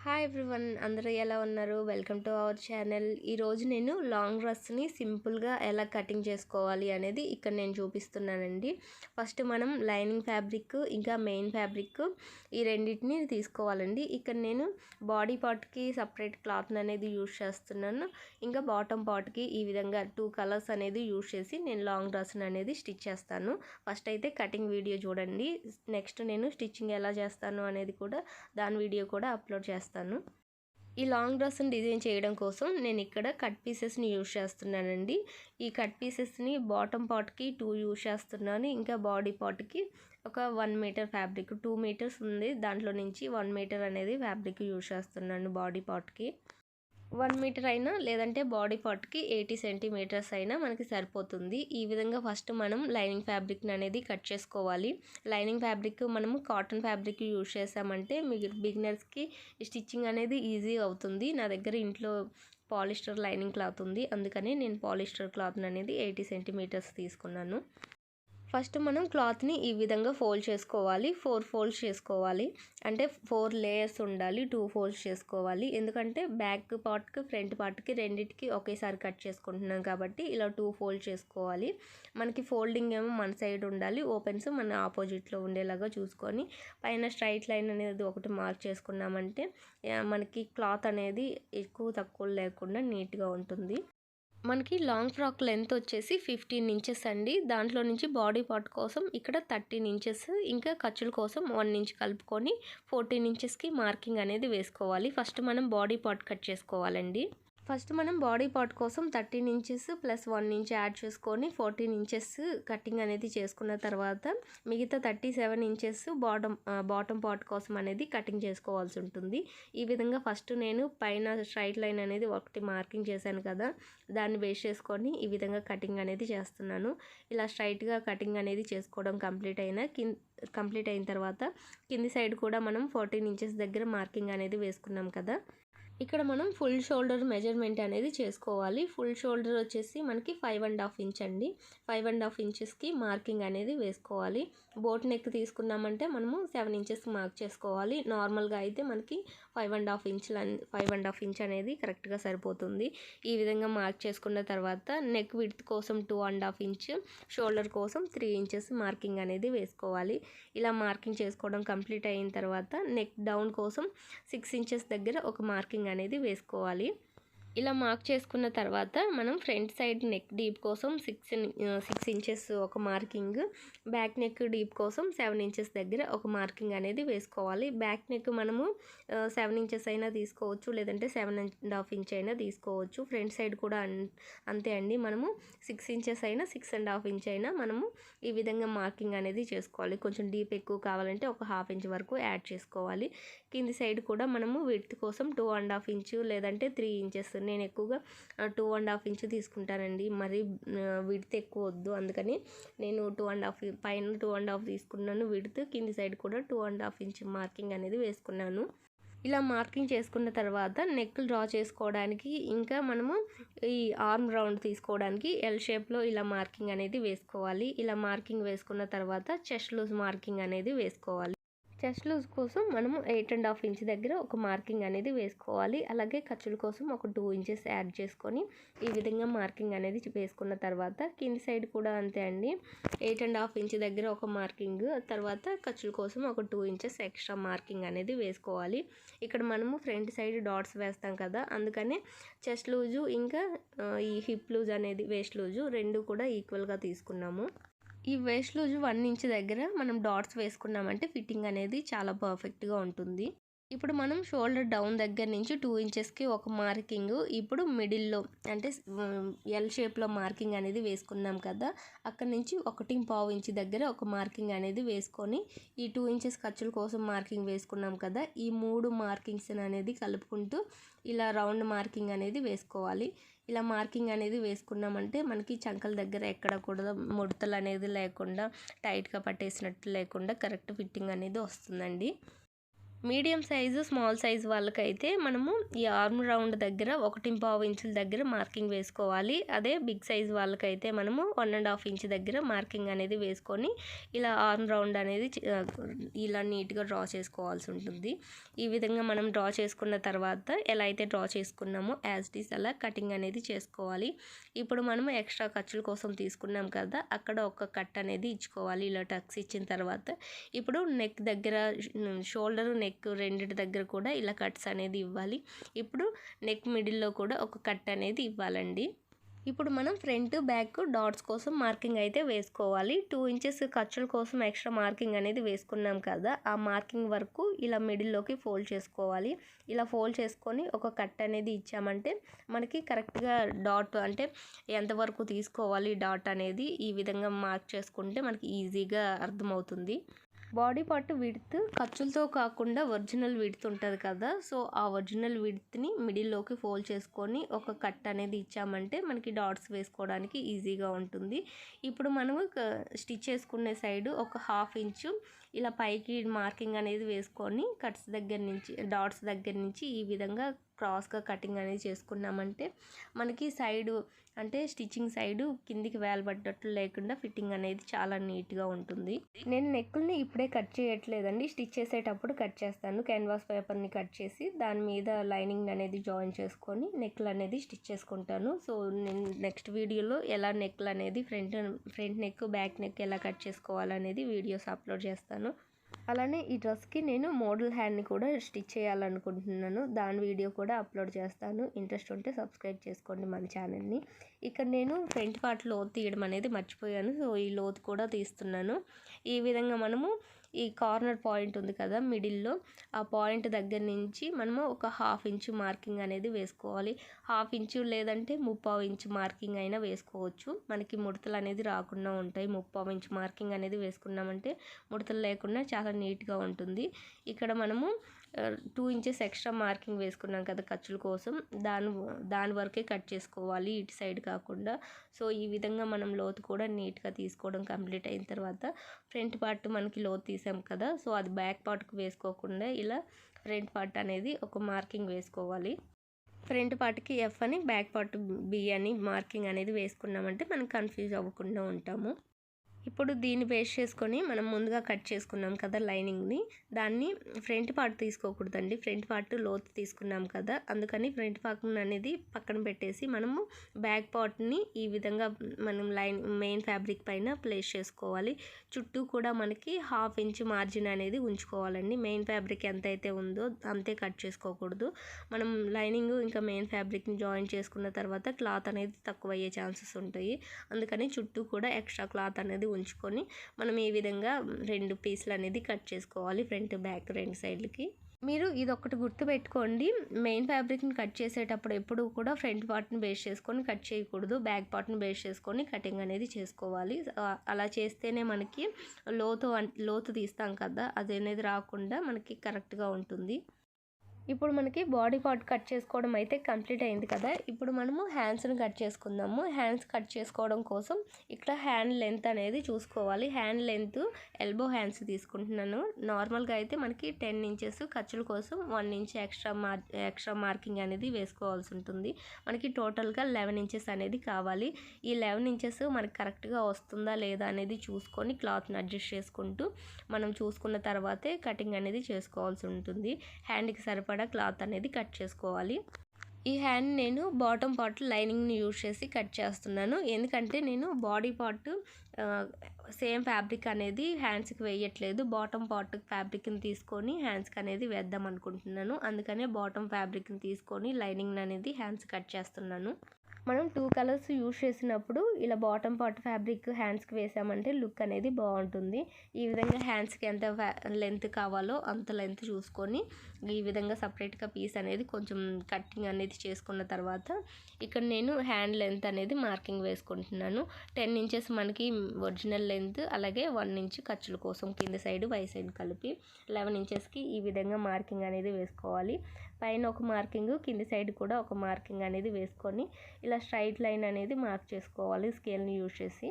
Hi everyone, అందరూ ఎలా ఉన్నారు? Welcome to our channel. ఈరోజు నేను లాంగ్ డ్రెస్ని సింపుల్గా ఎలా కటింగ్ చేసుకోవాలి అనేది ఇక్కడ నేను చూపిస్తున్నానండి. ఫస్ట్ మనం లైనింగ్ ఫ్యాబ్రిక్ ఇంకా మెయిన్ ఫ్యాబ్రిక్ ఈ రెండింటిని తీసుకోవాలండి. ఇక్కడ నేను బాడీ పార్ట్కి సపరేట్ క్లాత్ అనేది యూజ్ చేస్తున్నాను. ఇంకా బాటమ్ పార్ట్కి ఈ విధంగా 2 కలర్స్ అనేది యూజ్ చేసి నేను లాంగ్ డ్రెస్ని అనేది స్టిచ్ చేస్తాను. ఫస్ట్ అయితే కటింగ్ వీడియో చూడండి. నెక్స్ట్ నేను స్టిచ్చింగ్ ఎలా చేస్తాను అనేది కూడా దాని వీడియో కూడా అప్లోడ్ చేస్తాను. ఈ లాంగ్ డ్రెస్ని డిజైన్ చేయడం కోసం నేను ఇక్కడ కట్ పీసెస్ని యూజ్ చేస్తున్నానండి. ఈ కట్ పీసెస్ని బాటమ్ పార్ట్కి 2 యూజ్ చేస్తున్నాను. ఇంకా బాడీ పార్ట్కి ఒక 1 మీటర్ ఫ్యాబ్రిక్, 2 మీటర్స్ ఉంది, దాంట్లో నుంచి 1 మీటర్ అనేది ఫ్యాబ్రిక్ యూజ్ చేస్తున్నాను. బాడీ పార్ట్కి 1 మీటర్ అయినా లేదంటే బాడీ పార్ట్కి 80 సెంటీమీటర్స్ అయినా మనకి సరిపోతుంది. ఈ విధంగా ఫస్ట్ మనం లైనింగ్ ఫ్యాబ్రిక్ని అనేది కట్ చేసుకోవాలి. లైనింగ్ ఫ్యాబ్రిక్ మనము కాటన్ ఫ్యాబ్రిక్ యూజ్ చేసామంటే బిగినర్స్కి స్టిచ్చింగ్ అనేది ఈజీ అవుతుంది. నా దగ్గర ఇంట్లో పాలిస్టర్ లైనింగ్ క్లాత్ ఉంది, అందుకని నేను పాలిస్టర్ క్లాత్ని అనేది 80 సెంటీమీటర్స్ తీసుకున్నాను. ఫస్ట్ మనం క్లాత్ని ఈ విధంగా ఫోల్డ్ చేసుకోవాలి. 4 ఫోల్డ్స్ చేసుకోవాలి. అంటే 4 లేయర్స్ ఉండాలి. 2 ఫోల్డ్స్ చేసుకోవాలి. ఎందుకంటే బ్యాక్ పార్ట్కి ఫ్రంట్ పార్ట్కి రెండింటికి ఒకేసారి కట్ చేసుకుంటున్నాం కాబట్టి ఇలా 2 ఫోల్డ్ చేసుకోవాలి. మనకి ఫోల్డింగ్ ఏమో మన సైడ్ ఉండాలి, ఓపెన్స్ మన ఆపోజిట్లో ఉండేలాగా చూసుకొని పైన స్ట్రైట్ లైన్ అనేది ఒకటి మార్క్ చేసుకున్నామంటే మనకి క్లాత్ అనేది ఎక్కువ తక్కువ లేకుండా నీట్గా ఉంటుంది. మనకి లాంగ్ ఫ్రాక్ లెంత్ వచ్చేసి 15 ఇంచెస్ అండి. దాంట్లో నుంచి బాడీ పార్ట్ కోసం ఇక్కడ 13 ఇంచెస్, ఇంకా ఖర్చుల కోసం 1 ఇంచ్ కలుపుకొని 14 ఇంచెస్కి మార్కింగ్ అనేది వేసుకోవాలి. ఫస్ట్ మనం బాడీ పార్ట్ కట్ చేసుకోవాలండి. ఫస్ట్ మనం బాడీ పార్ట్ కోసం 13 ఇంచెస్ ప్లస్ 1 ఇంచ్ యాడ్ చేసుకొని 14 ఇంచెస్ కటింగ్ అనేది చేసుకున్న తర్వాత మిగతా 37 ఇంచెస్ బాటమ్ పార్ట్ కోసం అనేది కటింగ్ చేసుకోవాల్సి ఉంటుంది. ఈ విధంగా ఫస్ట్ నేను పైన స్ట్రైట్ లైన్ అనేది ఒకటి మార్కింగ్ చేశాను కదా, దాన్ని బేస్ చేసుకొని ఈ విధంగా కటింగ్ అనేది చేస్తున్నాను. ఇలా స్ట్రైట్గా కటింగ్ అనేది చేసుకోవడం కంప్లీట్ అయిన తర్వాత కింది సైడ్ కూడా మనం 14 ఇంచెస్ దగ్గర మార్కింగ్ అనేది వేసుకున్నాం కదా, ఇక్కడ మనం ఫుల్ షోల్డర్ మెజర్మెంట్ అనేది చేసుకోవాలి. ఫుల్ షోల్డర్ వచ్చేసి మనకి 5.5 ఇంచ్ అండి. 5.5 ఇంచెస్కి మార్కింగ్ అనేది వేసుకోవాలి. బోట్ నెక్ తీసుకున్నామంటే మనము 7 ఇంచెస్ మార్క్ చేసుకోవాలి. నార్మల్గా అయితే మనకి 5.5 ఇంచ్ అనేది కరెక్ట్గా సరిపోతుంది. ఈ విధంగా మార్క్ చేసుకున్న తర్వాత నెక్ విడ్త్ కోసం 2.5 ఇంచ్, షోల్డర్ కోసం 3 ఇంచెస్ మార్కింగ్ అనేది వేసుకోవాలి. ఇలా మార్కింగ్ చేసుకోవడం కంప్లీట్ అయిన తర్వాత నెక్ డౌన్ కోసం 6 ఇంచెస్ దగ్గర ఒక మార్కింగ్ అనేది వేసుకోవాలి. ఇలా మార్క్ చేసుకున్న తర్వాత మనం ఫ్రంట్ సైడ్ నెక్ డీప్ కోసం 6 ఇంచెస్ ఒక మార్కింగ్, బ్యాక్ నెక్ డీప్ కోసం 7 ఇంచెస్ దగ్గర ఒక మార్కింగ్ అనేది వేసుకోవాలి. బ్యాక్ నెక్ మనము 7 ఇంచెస్ అయినా తీసుకోవచ్చు, లేదంటే 7.5 ఇంచ్ అయినా తీసుకోవచ్చు. ఫ్రంట్ సైడ్ కూడా అంతే అండి. మనము 6 ఇంచెస్ అయినా 6.5 ఇంచ్ అయినా మనము ఈ విధంగా మార్కింగ్ అనేది చేసుకోవాలి. కొంచెం డీప్ ఎక్కువ కావాలంటే ఒక 1/2 ఇంచ్ వరకు యాడ్ చేసుకోవాలి. కింది సైడ్ కూడా మనము విడ్త్ కోసం 2.5 ఇంచ్ లేదంటే 3 ఇంచెస్, నేను ఎక్కువగా 2.5 ఇంచ్ తీసుకుంటానండి. మరి విడ్త్ ఎక్కువ వద్దు, అందుకని నేను 2.5 పైన 2.5 తీసుకున్నాను విడ్త్, కింది సైడ్ కూడా 2.5 ఇంచ్ మార్కింగ్ అనేది వేసుకున్నాను. ఇలా మార్కింగ్ చేసుకున్న తర్వాత నెక్ డ్రా చేసుకోవడానికి ఇంకా మనము ఈ ఆర్మ్ రౌండ్ తీసుకోవడానికి ఎల్ షేప్లో ఇలా మార్కింగ్ అనేది వేసుకోవాలి. ఇలా మార్కింగ్ వేసుకున్న తర్వాత చెస్ట్ లూజ్ మార్కింగ్ అనేది వేసుకోవాలి. చెస్ట్ లూజ్ కోసం మనము 8.5 ఇంచ్ దగ్గర ఒక మార్కింగ్ అనేది వేసుకోవాలి. అలాగే ఖర్చుల కోసం ఒక 2 ఇంచెస్ యాడ్ చేసుకొని ఈ విధంగా మార్కింగ్ అనేది వేసుకున్న తర్వాత కింది సైడ్ కూడా అంతే అండి. 8.5 ఇంచ్ దగ్గర ఒక మార్కింగ్, తర్వాత ఖర్చుల కోసం ఒక 2 ఇంచెస్ ఎక్స్ట్రా మార్కింగ్ అనేది వేసుకోవాలి. ఇక్కడ మనము ఫ్రంట్ సైడ్ డాట్స్ వేస్తాం కదా, అందుకని చెస్ట్ లూజు ఇంకా ఈ హిప్ లూజ్ అనేది వేస్ట్ లూజు రెండు కూడా ఈక్వల్గా తీసుకున్నాము. ఈ వేస్ట్ లూజ్ 1 ఇంచ్ దగ్గర మనం డాట్స్ వేసుకున్నామంటే ఫిట్టింగ్ అనేది చాలా పర్ఫెక్ట్గా ఉంటుంది. ఇప్పుడు మనం షోల్డర్ డౌన్ దగ్గర నుంచి 2 ఇంచెస్కి ఒక మార్కింగ్, ఇప్పుడు మిడిల్లో అంటే ఎల్ షేప్లో మార్కింగ్ అనేది వేసుకున్నాం కదా, అక్కడ నుంచి 1.5 ఇంచ్ దగ్గర ఒక మార్కింగ్ అనేది వేసుకొని ఈ 2 ఇంచెస్ ఖర్చుల కోసం మార్కింగ్ వేసుకున్నాం కదా, ఈ 3 మార్కింగ్స్ అనేది కలుపుకుంటూ ఇలా రౌండ్ మార్కింగ్ అనేది వేసుకోవాలి. ఇలా మార్కింగ్ అనేది వేసుకున్నామంటే మనకి చంకల దగ్గర ఎక్కడ కూడా ముడతలు అనేది లేకుండా, టైట్గా పట్టేసినట్టు లేకుండా కరెక్ట్ ఫిట్టింగ్ అనేది వస్తుందండి. మీడియం సైజు స్మాల్ సైజు వాళ్ళకైతే మనము ఈ ఆర్మ్ రౌండ్ దగ్గర 1.5 ఇంచుల దగ్గర మార్కింగ్ వేసుకోవాలి. అదే బిగ్ సైజు వాళ్ళకైతే మనము 1.5 ఇంచ్ దగ్గర మార్కింగ్ అనేది వేసుకొని ఇలా ఆర్మ్ రౌండ్ అనేది ఇలా నీట్గా డ్రా చేసుకోవాల్సి ఉంటుంది. ఈ విధంగా మనం డ్రా చేసుకున్న తర్వాత ఎలా అయితే డ్రా చేసుకున్నామో యాజ్ ఇట్ ఈస్ అలా కటింగ్ అనేది చేసుకోవాలి. ఇప్పుడు మనము ఎక్స్ట్రా ఖర్చుల కోసం తీసుకున్నాం కదా, అక్కడ ఒక కట్ అనేది ఇచ్చుకోవాలి. ఇలా టక్స్ ఇచ్చిన తర్వాత ఇప్పుడు నెక్ దగ్గర షోల్డర్ నెక్ రెండిటి దగ్గర కూడా ఇలా కట్స్ అనేది ఇవ్వాలి. ఇప్పుడు నెక్ మిడిల్లో కూడా ఒక కట్ అనేది ఇవ్వాలండి. ఇప్పుడు మనం ఫ్రంట్ బ్యాక్ డాట్స్ కోసం మార్కింగ్ అయితే వేసుకోవాలి. 2 ఇంచెస్ ఖర్చుల కోసం ఎక్స్ట్రా మార్కింగ్ అనేది వేసుకున్నాం కదా, ఆ మార్కింగ్ వరకు ఇలా మిడిల్లోకి ఫోల్డ్ చేసుకోవాలి. ఇలా ఫోల్డ్ చేసుకొని ఒక కట్ అనేది ఇచ్చామంటే మనకి కరెక్ట్గా డాట్ అంటే ఎంతవరకు తీసుకోవాలి డాట్ అనేది ఈ విధంగా మార్క్ చేసుకుంటే మనకి ఈజీగా అర్థమవుతుంది. బాడీ పార్ట్ విడ్త్ ఖర్చులతో కాకుండా ఒరిజినల్ విడ్త్ ఉంటుంది కదా, సో ఆ ఒరిజినల్ విడ్త్ని మిడిల్లోకి ఫోల్డ్ చేసుకొని ఒక కట్ అనేది ఇచ్చామంటే మనకి డాట్స్ వేసుకోవడానికి ఈజీగా ఉంటుంది. ఇప్పుడు మనము స్టిచ్ చేసుకునే సైడు ఒక 1/2 ఇంచు ఇలా పైకి మార్కింగ్ అనేది వేసుకొని కట్స్ దగ్గర నుంచి డాట్స్ దగ్గర నుంచి ఈ విధంగా క్రాస్గా కటింగ్ అనేది చేసుకున్నామంటే మనకి సైడు అంటే స్టిచ్చింగ్ సైడు కిందికి వేలబడ్డట్లు లేకుండా ఫిట్టింగ్ అనేది చాలా నీట్గా ఉంటుంది. నేను నెక్కుల్ని ఇప్పుడే కట్ చేయట్లేదండి, స్టిచ్ చేసేటప్పుడు కట్ చేస్తాను. క్యాన్వాస్ పేపర్ని కట్ చేసి దాని మీద లైనింగ్ అనేది జాయిన్ చేసుకొని నెక్లు అనేది స్టిచ్ చేసుకుంటాను. సో నేను నెక్స్ట్ వీడియోలో ఎలా నెక్లు అనేది ఫ్రంట్ నెక్ బ్యాక్ నెక్ ఎలా కట్ చేసుకోవాలనేది వీడియోస్ అప్లోడ్ చేస్తాను. అలానే ఈ డ్రెస్కి నేను మోడల్ హ్యాండ్ని కూడా స్టిచ్ చేయాలనుకుంటున్నాను, దాని వీడియో కూడా అప్లోడ్ చేస్తాను. ఇంట్రెస్ట్ ఉంటే సబ్స్క్రైబ్ చేసుకోండి మన ఛానల్ని. ఇక్కడ నేను ఫ్రంట్ పార్ట్ లోతు తీయడం అనేది మర్చిపోయాను, సో ఈ లోతు కూడా తీస్తున్నాను. ఈ విధంగా మనము ఈ కార్నర్ పాయింట్ ఉంది కదా మిడిల్లో, ఆ పాయింట్ దగ్గర నుంచి మనము ఒక 1/2 ఇంచు మార్కింగ్ అనేది వేసుకోవాలి. 1/2 ఇంచు లేదంటే 3/4 ఇంచు మార్కింగ్ అయినా వేసుకోవచ్చు, మనకి ముడతలు అనేది రాకుండా ఉంటాయి. 3/4 ఇంచు మార్కింగ్ అనేది వేసుకున్నామంటే ముడతలు లేకుండా చాలా నీట్గా ఉంటుంది. ఇక్కడ మనము 2 ఇంచెస్ ఎక్స్ట్రా మార్కింగ్ వేసుకున్నాం కదా ఖర్చుల కోసం, దాని వరకే కట్ చేసుకోవాలి, ఇటు సైడ్ కాకుండా. సో ఈ విధంగా మనం లోతు కూడా నీట్గా తీసుకోవడం కంప్లీట్ అయిన తర్వాత ఫ్రంట్ పార్ట్ మనకి లోతు తీసాం కదా, సో అది బ్యాక్ పార్ట్కి వేసుకోకుండా ఇలా ఫ్రంట్ పార్ట్ అనేది ఒక మార్కింగ్ వేసుకోవాలి. ఫ్రంట్ పార్ట్కి ఎఫ్ అని బ్యాక్ పార్ట్ బి అని మార్కింగ్ అనేది వేసుకున్నామంటే మనం కన్ఫ్యూజ్ అవ్వకుండా ఉంటాము. ఇప్పుడు దీన్ని బేస్ చేసుకొని మనం ముందుగా కట్ చేసుకున్నాం కదా లైనింగ్ని, దాన్ని ఫ్రంట్ పార్ట్ తీసుకోకూడదండి, ఫ్రంట్ పార్ట్ లోతు తీసుకున్నాం కదా, అందుకని ఫ్రంట్ పార్ట్ అనేది పక్కన పెట్టేసి మనము బ్యాక్ పార్ట్ని ఈ విధంగా మనం మెయిన్ ఫ్యాబ్రిక్ పైన ప్లేస్ చేసుకోవాలి. చుట్టూ కూడా మనకి 1/2 ఇంచు మార్జిన్ అనేది ఉంచుకోవాలండి. మెయిన్ ఫ్యాబ్రిక్ ఎంత అయితే ఉందో అంతే కట్ చేసుకోకూడదు. మనం లైనింగ్ ఇంకా మెయిన్ ఫ్యాబ్రిక్ని జాయిన్ చేసుకున్న తర్వాత క్లాత్ అనేది తక్కువ అయ్యే ఛాన్సెస్ ఉంటాయి, అందుకని చుట్టూ కూడా ఎక్స్ట్రా క్లాత్ అనేది ఉంచుకొని మనం ఈ విధంగా 2 పీసులు అనేది కట్ చేసుకోవాలి ఫ్రంట్ బ్యాక్ 2 సైడ్లకి. మీరు ఇదొకటి గుర్తుపెట్టుకోండి, మెయిన్ ఫ్యాబ్రిక్ని కట్ చేసేటప్పుడు ఎప్పుడు కూడా ఫ్రంట్ పార్ట్ని బేస్ చేసుకొని కట్ చేయకూడదు, బ్యాక్ పార్ట్ని బేస్ చేసుకొని కటింగ్ అనేది చేసుకోవాలి. అలా చేస్తేనే మనకి లోతు తీస్తాం కదా, అది అనేది రాకుండా మనకి కరెక్ట్గా ఉంటుంది. ఇప్పుడు మనకి బాడీ పార్ట్ కట్ చేసుకోవడం అయితే కంప్లీట్ అయింది కదా, ఇప్పుడు మనము హ్యాండ్స్ని కట్ చేసుకుందాము. హ్యాండ్స్ కట్ చేసుకోవడం కోసం ఇక్కడ హ్యాండ్ లెంత్ అనేది చూసుకోవాలి. హ్యాండ్ లెంత్ ఎల్బో హ్యాండ్స్ తీసుకుంటున్నాను. నార్మల్గా అయితే మనకి 10 ఇంచెస్, ఖర్చుల కోసం 1 ఇంచ్ ఎక్స్ట్రా మార్కింగ్ అనేది వేసుకోవాల్సి ఉంటుంది. మనకి టోటల్గా 11 ఇంచెస్ అనేది కావాలి. ఈ 11 ఇంచెస్ మనకి కరెక్ట్గా వస్తుందా లేదా అనేది చూసుకొని క్లాత్ని అడ్జస్ట్ చేసుకుంటూ మనం చూసుకున్న తర్వాతే కటింగ్ అనేది చేసుకోవాల్సి ఉంటుంది. హ్యాండ్కి సరిపడా క్లాత్ అనేది కట్ చేసుకోవాలి. ఈ హ్యాండ్ నేను బాటమ్ పార్ట్ లైనింగ్ని యూజ్ చేసి కట్ చేస్తున్నాను, ఎందుకంటే నేను బాడీ పార్ట్ సేమ్ ఫ్యాబ్రిక్ అనేది హ్యాండ్స్కి వేయట్లేదు, బాటమ్ పార్ట్ ఫ్యాబ్రిక్ని తీసుకొని హ్యాండ్స్కి అనేది వేద్దాం అనుకుంటున్నాను. అందుకనే బాటమ్ ఫ్యాబ్రిక్ని తీసుకొని లైనింగ్ అనేది హ్యాండ్స్ కట్ చేస్తున్నాను. మనం 2 కలర్స్ యూజ్ చేసినప్పుడు ఇలా బాటమ్ పార్ట్ ఫ్యాబ్రిక్ హ్యాండ్స్కి వేసామంటే లుక్ అనేది బాగుంటుంది. ఈ విధంగా హ్యాండ్స్కి ఎంత లెంత్ కావాలో అంత లెంత్ చూసుకొని ఈ విధంగా సపరేట్గా పీస్ అనేది కొంచెం కటింగ్ అనేది చేసుకున్న తర్వాత ఇక్కడ నేను హ్యాండ్ లెంత్ అనేది మార్కింగ్ వేసుకుంటున్నాను. 10 ఇంచెస్ మనకి ఒరిజినల్ లెంత్, అలాగే 1 ఇంచ్ ఖర్చుల కోసం కింద సైడ్ పై సైడ్ కలిపి 11 ఇంచెస్కి ఈ విధంగా మార్కింగ్ అనేది వేసుకోవాలి. పైన ఒక మార్కింగ్, కింది సైడ్ కూడా ఒక మార్కింగ్ అనేది వేసుకొని ఇలా స్ట్రైట్ లైన్ అనేది మార్క్ చేసుకోవాలి స్కేల్ని యూజ్ చేసి.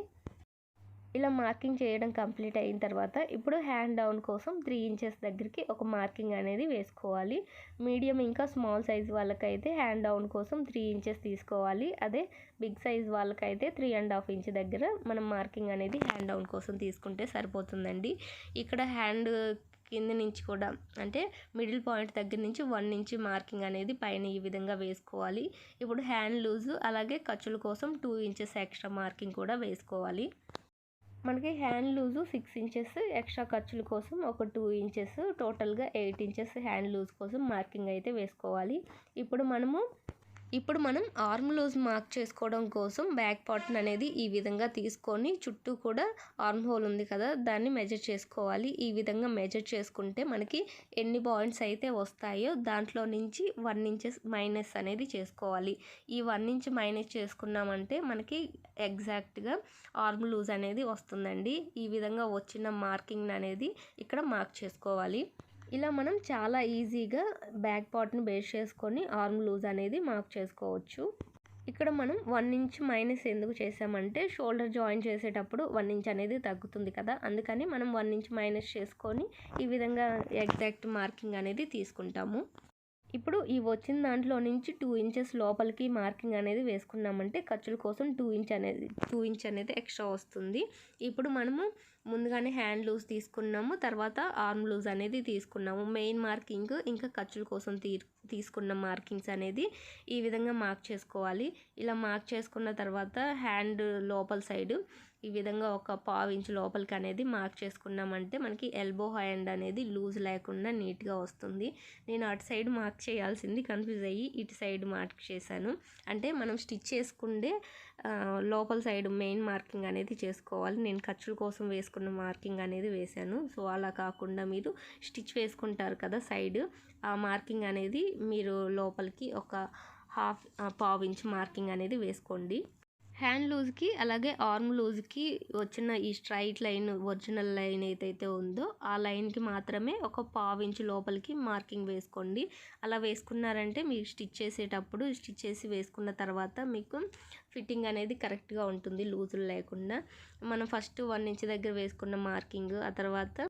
ఇలా మార్కింగ్ చేయడం కంప్లీట్ అయిన తర్వాత ఇప్పుడు హ్యాండ్ డౌన్ కోసం 3 ఇంచెస్ దగ్గరికి ఒక మార్కింగ్ అనేది వేసుకోవాలి. మీడియం ఇంకా స్మాల్ సైజ్ వాళ్ళకైతే హ్యాండ్ డౌన్ కోసం 3 ఇంచెస్ తీసుకోవాలి. అదే బిగ్ సైజ్ వాళ్ళకైతే 3.5 ఇంచ్ దగ్గర మనం మార్కింగ్ అనేది హ్యాండ్ డౌన్ కోసం తీసుకుంటే సరిపోతుందండి. ఇక్కడ హ్యాండ్ కింద నుంచి కూడా అంటే మిడిల్ పాయింట్ దగ్గర నుంచి 1 ఇంచ్ మార్కింగ్ అనేది పైన ఈ విధంగా వేసుకోవాలి. ఇప్పుడు హ్యాండ్ లూజు అలాగే ఖర్చుల కోసం 2 ఇంచెస్ ఎక్స్ట్రా మార్కింగ్ కూడా వేసుకోవాలి. మనకి హ్యాండ్ లూజు 6 ఇంచెస్, ఎక్స్ట్రా ఖర్చుల కోసం ఒక 2 ఇంచెస్, టోటల్గా 8 ఇంచెస్ హ్యాండ్ లూజ్ కోసం మార్కింగ్ అయితే వేసుకోవాలి. ఇప్పుడు మనం ఆర్మ్ లూజ్ మార్క్ చేసుకోవడం కోసం బ్యాక్ పార్ట్ని అనేది ఈ విధంగా తీసుకొని చుట్టూ కూడా ఆర్మ్ హోల్ ఉంది కదా, దాన్ని మెజర్ చేసుకోవాలి. ఈ విధంగా మెజర్ చేసుకుంటే మనకి ఎన్ని పాయింట్స్ అయితే వస్తాయో దాంట్లో నుంచి 1 ఇంచెస్ మైనస్ అనేది చేసుకోవాలి. ఈ 1 ఇంచ్ మైనస్ చేసుకున్నామంటే మనకి ఎగ్జాక్ట్గా ఆర్మ్ లూజ్ అనేది వస్తుందండి. ఈ విధంగా వచ్చిన మార్కింగ్ అనేది ఇక్కడ మార్క్ చేసుకోవాలి. ఇలా మనం చాలా ఈజీగా బ్యాక్ పార్ట్ని బేస్ చేసుకొని ఆర్మ్ లూజ్ అనేది మార్క్ చేసుకోవచ్చు. ఇక్కడ మనం 1 ఇంచ్ మైనస్ ఎందుకు చేసామంటే షోల్డర్ జాయిన్ చేసేటప్పుడు 1 ఇంచ్ అనేది తగ్గుతుంది కదా, అందుకని మనం 1 ఇంచ్ మైనస్ చేసుకొని ఈ విధంగా ఎగ్జాక్ట్ మార్కింగ్ అనేది తీసుకుంటాము. ఇప్పుడు ఈ వచ్చిన దాంట్లో నుంచి 2 ఇంచెస్ లోపలికి మార్కింగ్ అనేది వేసుకున్నామంటే ఖర్చుల కోసం 2 ఇంచ్ అనేది ఎక్స్ట్రా వస్తుంది. ఇప్పుడు మనము ముందుగానే హ్యాండ్ లూజ్ తీసుకున్నాము, తర్వాత ఆర్మ్ లూజ్ అనేది తీసుకున్నాము. మెయిన్ మార్కింగ్ ఇంకా ఖర్చుల కోసం తీసుకున్న మార్కింగ్స్ అనేది ఈ విధంగా మార్క్ చేసుకోవాలి. ఇలా మార్క్ చేసుకున్న తర్వాత హ్యాండ్ లోపల సైడు ఈ విధంగా ఒక 1/4 ఇంచ్ లోపలికి అనేది మార్క్ చేసుకున్నామంటే మనకి ఎల్బో హ్యాండ్ అనేది లూజ్ లేకుండా నీట్గా వస్తుంది. నేను అటు సైడ్ మార్క్ చేయాల్సింది కన్ఫ్యూజ్ అయ్యి ఇటు సైడ్ మార్క్ చేశాను. అంటే మనం స్టిచ్ చేసుకుంటే లోపల సైడ్ మెయిన్ మార్కింగ్ అనేది చేసుకోవాలి. నేను ఖర్చుల కోసం వేసుకున్న మార్కింగ్ అనేది వేశాను. సో అలా కాకుండా మీరు స్టిచ్ వేసుకుంటారు కదా సైడ్, ఆ మార్కింగ్ అనేది మీరు లోపలికి ఒక 1/2 ఇంచ్ మార్కింగ్ అనేది వేసుకోండి. హ్యాండ్ లూజ్కి అలాగే ఆర్మ్ లూజ్కి వచ్చిన ఈ స్ట్రైట్ లైన్ ఒరిజినల్ లైన్ ఏదైతే ఉందో ఆ లైన్కి మాత్రమే ఒక 1/2 ఇంచ్ లోపలికి మార్కింగ్ వేసుకోండి. అలా వేసుకున్నారంటే మీరు స్టిచ్ చేసేటప్పుడు స్టిచ్ చేసి వేసుకున్న తర్వాత మీకు ఫిట్టింగ్ అనేది కరెక్ట్గా ఉంటుంది, లూజులు లేకుండా. మనం ఫస్ట్ 1 ఇంచ్ దగ్గర వేసుకున్న మార్కింగ్, ఆ తర్వాత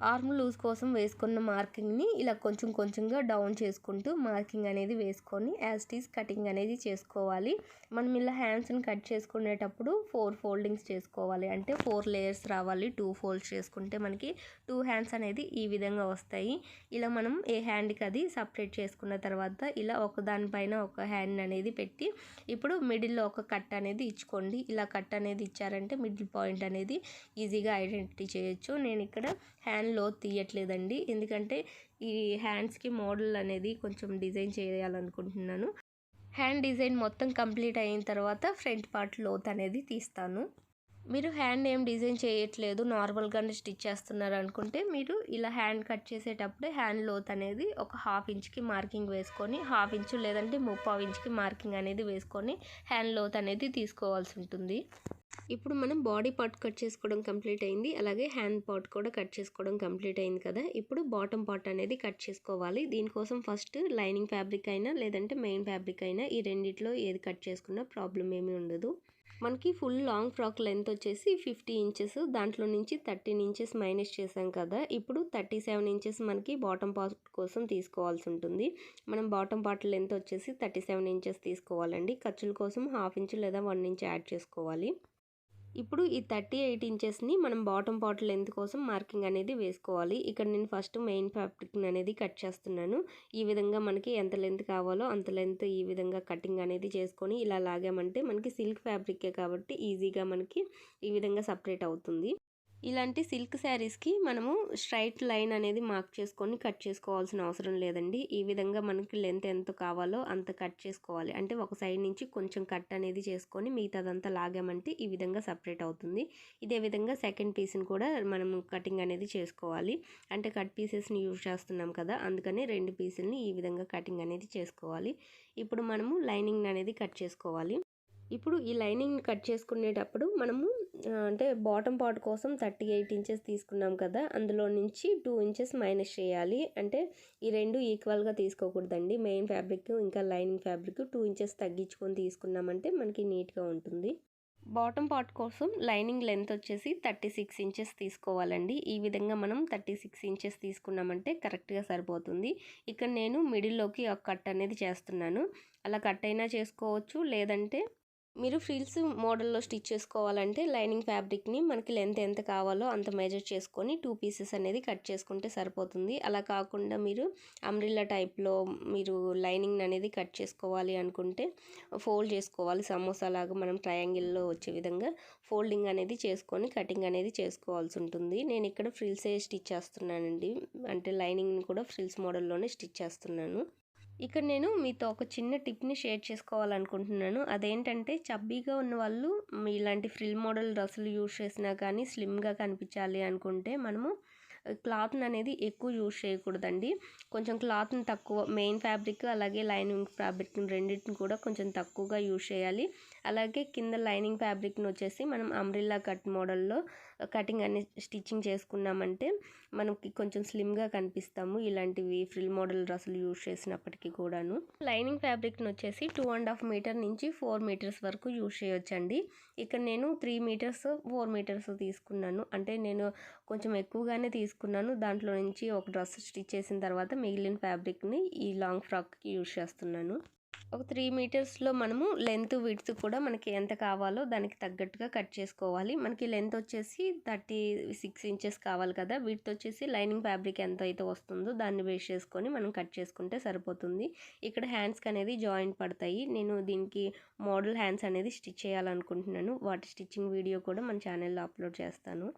ఆర్మ్ లూజ్ కోసం వేసుకున్న మార్కింగ్ని ఇలా కొంచెం కొంచెంగా డౌన్ చేసుకుంటూ మార్కింగ్ అనేది వేసుకొని యాజ్ ఇట్ ఈజ్ కటింగ్ అనేది చేసుకోవాలి. మనం ఇలా హ్యాండ్స్ని కట్ చేసుకునేటప్పుడు 4 ఫోల్డింగ్స్ చేసుకోవాలి. అంటే 4 లేయర్స్ రావాలి. 2 ఫోల్డ్స్ చేసుకుంటే మనకి 2 హ్యాండ్స్ అనేది ఈ విధంగా వస్తాయి. ఇలా మనం ఏ హ్యాండ్కి అది సపరేట్ చేసుకున్న తర్వాత ఇలా ఒక దానిపైన ఒక హ్యాండ్ అనేది పెట్టి ఇప్పుడు మిడిల్లో ఒక కట్ అనేది ఇచ్చుకోండి. ఇలా కట్ అనేది ఇచ్చారంటే మిడిల్ పాయింట్ అనేది ఈజీగా ఐడెంటిటీ చేయొచ్చు. నేను ఇక్కడ హ్యాండ్ లోతు తీయట్లేదండి, ఎందుకంటే ఈ హ్యాండ్స్కి మోడల్ అనేది కొంచెం డిజైన్ చేయాలనుకుంటున్నాను. హ్యాండ్ డిజైన్ మొత్తం కంప్లీట్ అయిన తర్వాత ఫ్రంట్ పార్ట్ లోత్ అనేది తీస్తాను. మీరు హ్యాండ్ ఏం డిజైన్ చేయట్లేదు, నార్మల్గానే స్టిచ్ చేస్తున్నారు అనుకుంటే మీరు ఇలా హ్యాండ్ కట్ చేసేటప్పుడు హ్యాండ్ లోత్ అనేది ఒక 1/2 ఇంచ్కి మార్కింగ్ వేసుకొని 1/2 ఇంచు లేదంటే 3/4 ఇంచ్కి మార్కింగ్ అనేది వేసుకొని హ్యాండ్ లోత్ అనేది తీసుకోవాల్సి ఉంటుంది. ఇప్పుడు మనం బాడీ పార్ట్ కట్ చేసుకోవడం కంప్లీట్ అయింది, అలాగే హ్యాండ్ పార్ట్ కూడా కట్ చేసుకోవడం కంప్లీట్ అయింది కదా. ఇప్పుడు బాటమ్ పార్ట్ అనేది కట్ చేసుకోవాలి. దీనికోసం ఫస్ట్ లైనింగ్ ఫ్యాబ్రిక్ అయినా లేదంటే మెయిన్ ఫ్యాబ్రిక్ అయినా ఈ రెండిట్లో ఏది కట్ చేసుకున్నా ప్రాబ్లం ఏమీ ఉండదు. మనకి ఫుల్ లాంగ్ ఫ్రాక్ లెంత్ వచ్చేసి 50 ఇంచెస్, దాంట్లో నుంచి 13 ఇంచెస్ మైనస్ చేసాం కదా. ఇప్పుడు 37 ఇంచెస్ మనకి బాటమ్ పార్ట్ కోసం తీసుకోవాల్సి ఉంటుంది. మనం బాటమ్ పార్ట్ లెంత్ వచ్చేసి 37 ఇంచెస్ తీసుకోవాలండి. ఖర్చుల కోసం 1/2 ఇంచ్ లేదా 1 ఇంచ్ యాడ్ చేసుకోవాలి. ఇప్పుడు ఈ 38 ఇంచెస్ని మనం బాటమ్ పార్ట్ లెంత్ కోసం మార్కింగ్ అనేది వేసుకోవాలి. ఇక్కడ నేను ఫస్ట్ మెయిన్ ఫ్యాబ్రిక్ అనేది కట్ చేస్తున్నాను. ఈ విధంగా మనకి ఎంత లెంత్ కావాలో అంత లెంత్ ఈ విధంగా కటింగ్ అనేది చేసుకొని ఇలా లాగామంటే మనకి సిల్క్ ఫ్యాబ్రికే కాబట్టి ఈజీగా మనకి ఈ విధంగా సపరేట్ అవుతుంది. ఇలాంటి సిల్క్ శారీస్కి మనము స్ట్రైట్ లైన్ అనేది మార్క్ చేసుకొని కట్ చేసుకోవాల్సిన అవసరం లేదండి. ఈ విధంగా మనకి లెంత్ ఎంత కావాలో అంత కట్ చేసుకోవాలి. అంటే ఒక సైడ్ నుంచి కొంచెం కట్ అనేది చేసుకొని మిగతాదంతా లాగామంటే ఈ విధంగా సపరేట్ అవుతుంది. ఇదే విధంగా సెకండ్ పీస్ని కూడా మనము కటింగ్ అనేది చేసుకోవాలి. అంటే కట్ పీసెస్ని యూజ్ చేస్తున్నాం కదా, అందుకని 2 పీసుల్ని ఈ విధంగా కటింగ్ అనేది చేసుకోవాలి. ఇప్పుడు మనము లైనింగ్ అనేది కట్ చేసుకోవాలి. ఇప్పుడు ఈ లైనింగ్ కట్ చేసుకునేటప్పుడు మనము అంటే బాటమ్ పార్ట్ కోసం 38 ఇంచెస్ తీసుకున్నాం కదా, అందులో నుంచి 2 ఇంచెస్ మైనస్ చేయాలి. అంటే ఈ రెండు ఈక్వల్గా తీసుకోకూడదండి. మెయిన్ ఫ్యాబ్రిక్ ఇంకా లైనింగ్ ఫ్యాబ్రిక్ 2 ఇంచెస్ తగ్గించుకొని తీసుకున్నామంటే మనకి నీట్గా ఉంటుంది. బాటమ్ పార్ట్ కోసం లైనింగ్ లెంత్ వచ్చేసి 36 ఇంచెస్ తీసుకోవాలండి. ఈ విధంగా మనం 36 ఇంచెస్ తీసుకున్నామంటే కరెక్ట్గా సరిపోతుంది. ఇక్కడ నేను మిడిల్లోకి ఒక కట్ అనేది చేస్తున్నాను. అలా కట్ అయినా చేసుకోవచ్చు, లేదంటే మీరు ఫ్రిల్స్ మోడల్లో స్టిచ్ చేసుకోవాలంటే లైనింగ్ ఫ్యాబ్రిక్ని మనకి లెంత్ ఎంత కావాలో అంత మెజర్ చేసుకొని 2 పీసెస్ అనేది కట్ చేసుకుంటే సరిపోతుంది. అలా కాకుండా మీరు అంబ్రిల్లా టైప్లో మీరు లైనింగ్ అనేది కట్ చేసుకోవాలి అనుకుంటే ఫోల్డ్ చేసుకోవాలి. సమోసా లాగా మనం ట్రయాంగిల్లో వచ్చే విధంగా ఫోల్డింగ్ అనేది చేసుకొని కటింగ్ అనేది చేసుకోవాల్సి ఉంటుంది. నేను ఇక్కడ ఫ్రిల్సే స్టిచ్ చేస్తున్నానండి, అంటే లైనింగ్ని కూడా ఫ్రిల్స్ మోడల్లోనే స్టిచ్ చేస్తున్నాను. ఇక్కడ నేను మీతో ఒక చిన్న టిప్ని షేర్ చేసుకోవాలనుకుంటున్నాను. అదేంటంటే చబ్బీగా ఉన్న వాళ్ళు ఇలాంటి ఫ్రిల్ మోడల్ డ్రెస్సులు యూజ్ చేసినా కానీ స్లిమ్గా కనిపించాలి అనుకుంటే మనము క్లాత్ని అనేది ఎక్కువ యూజ్ చేయకూడదండి. కొంచెం క్లాత్ని తక్కువ, మెయిన్ ఫ్యాబ్రిక్ అలాగే లైనింగ్ ఫ్యాబ్రిక్ని రెండింటిని కూడా కొంచెం తక్కువగా యూజ్ చేయాలి. అలాగే కింద లైనింగ్ ఫ్యాబ్రిక్ని వచ్చేసి మనం అంబ్రిల్లా కట్ మోడల్లో కటింగ్ అనేది స్టిచ్చింగ్ చేసుకున్నామంటే మనకి కొంచెం స్లిమ్గా కనిపిస్తాము, ఇలాంటివి ఫ్రిల్ మోడల్ డ్రెస్సులు యూజ్ చేసినప్పటికీ కూడాను. లైనింగ్ ఫ్యాబ్రిక్ని వచ్చేసి 2.5 మీటర్ నుంచి 4 మీటర్స్ వరకు యూజ్ చేయొచ్చండి. ఇక్కడ నేను 3 మీటర్స్ 4 మీటర్స్ తీసుకున్నాను, అంటే నేను కొంచెం ఎక్కువగానే తీసుకున్నాను. దాంట్లో నుంచి ఒక డ్రెస్ స్టిచ్ చేసిన తర్వాత మిగిలిన ఫ్యాబ్రిక్ని ఈ లాంగ్ ఫ్రాక్కి యూజ్ చేస్తున్నాను. ఒక 3 మీటర్స్లో మనము లెంత్ విడ్త్ కూడా మనకి ఎంత కావాలో దానికి తగ్గట్టుగా కట్ చేసుకోవాలి. మనకి లెంత్ వచ్చేసి 36 ఇంచెస్ కావాలి కదా, విడ్త్ వచ్చేసి లైనింగ్ ఫ్యాబ్రిక్ ఎంత అయితే వస్తుందో దాన్ని బేస్ చేసుకొని మనం కట్ చేసుకుంటే సరిపోతుంది. ఇక్కడ హ్యాండ్స్కి అనేది జాయింట్ పడతాయి. నేను దీనికి మోడల్ హ్యాండ్స్ అనేది స్టిచ్ చేయాలనుకుంటున్నాను. వాటి స్టిచ్చింగ్ వీడియో కూడా మన ఛానల్లో అప్లోడ్ చేస్తాను.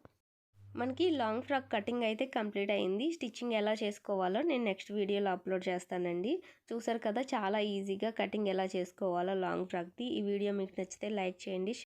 మనకి లాంగ్ ఫ్రాక్ కటింగ్ అయితే కంప్లీట్ అయింది. స్టిచ్చింగ్ ఎలా చేసుకోవాలో నేను నెక్స్ట్ వీడియోలో అప్లోడ్ చేస్తానండి. చూసారు కదా, చాలా ఈజీగా కటింగ్ ఎలా చేసుకోవాలో లాంగ్ ఫ్రాక్ది. ఈ వీడియో మీకు నచ్చితే లైక్ చేయండి.